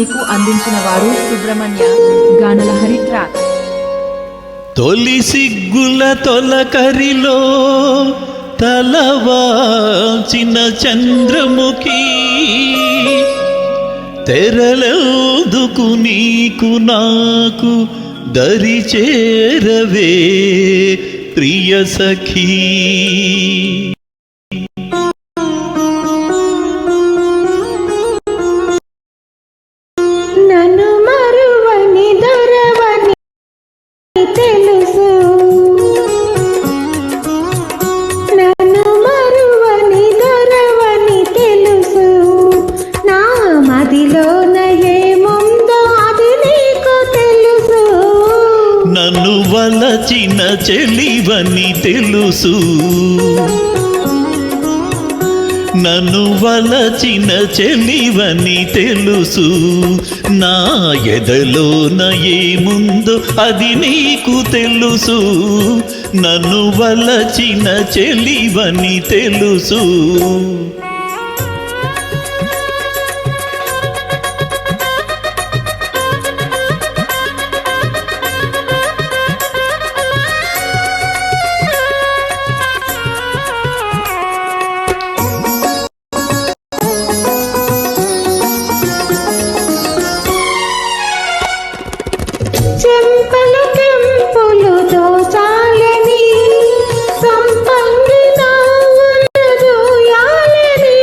మీకు అందించిన వారు సుబ్రహ్మణ్య గానలహరి ట్రాక్. తొలి సిగ్గుల తొలకరిలో తలవాచిన చంద్రముఖి తెరలెందుకు నీకు నాకు దరి చేరవే ప్రియ సఖీ. నన్ను మరువని దొరవని తెలుసు, నన్ను మరువని దొరవని తెలుసు, నా మదిలోన ఏముందో అది నీకు తెలుసు. నన్ను వలచిన చెలివని తెలుసు, నన్ను వలచిన చెలివని తెలుసు, నా ఎదలోన ఏముందో అది నీకు తెలుసు. నన్ను వలచిన చెలివని తెలుసు. చెంపలు కెంపులు దోచాలని సంపంగి దోయాలని,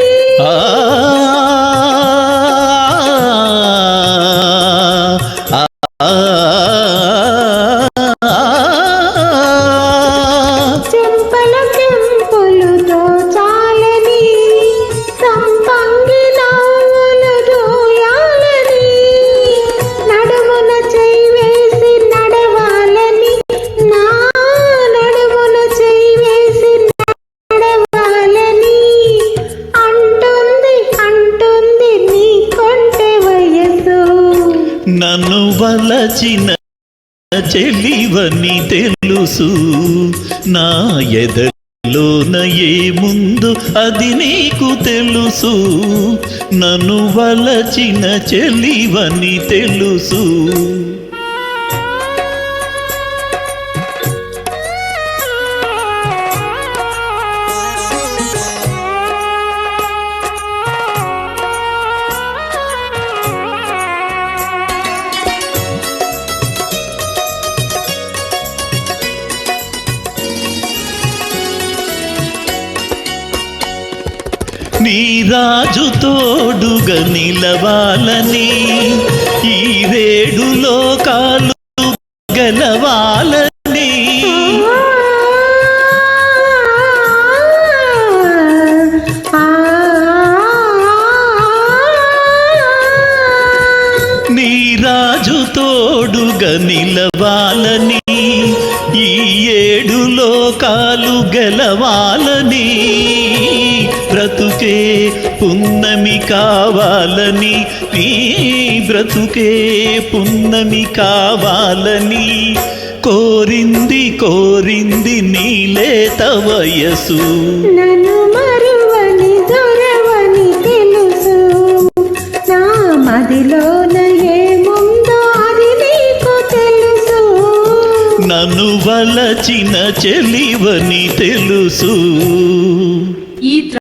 చెంపల కెంపులు దోచాలని సంపంగి దోయాలని, నడుమున చెయ్యి వేసి నడవాలని, నా నడుమున చెయ్యి వేసి నడవాలని అంటుంది అంటుంది నీ కొంటె వయసు. నన్ను వలచిన చెలివని తెలుసు, నా ఎదలోన ఏముందో అది నీకు తెలుసు. నన్ను వలచిన చెలివని తెలుసు. నీ రాజు తోడుగా నిలవాలని, ఈ రేడు లోకాలు గెలవాలని, నీ రాజు తోడుగా నిలవాలని, ఈ ఏడు లోకాలు గెలవాలని, బ్రతుకే పున్నమి కావాలని, నీ బ్రతుకే పున్నమి కావాలని కోరింది కోరింది నీలేత వయసు. నన్ను మరువని దొరవని తెలుసు, నా మదిలోన ఏముందో అది నీకు తెలుసు. నన్ను వలచిన చెలివని తెలుసు. ఈ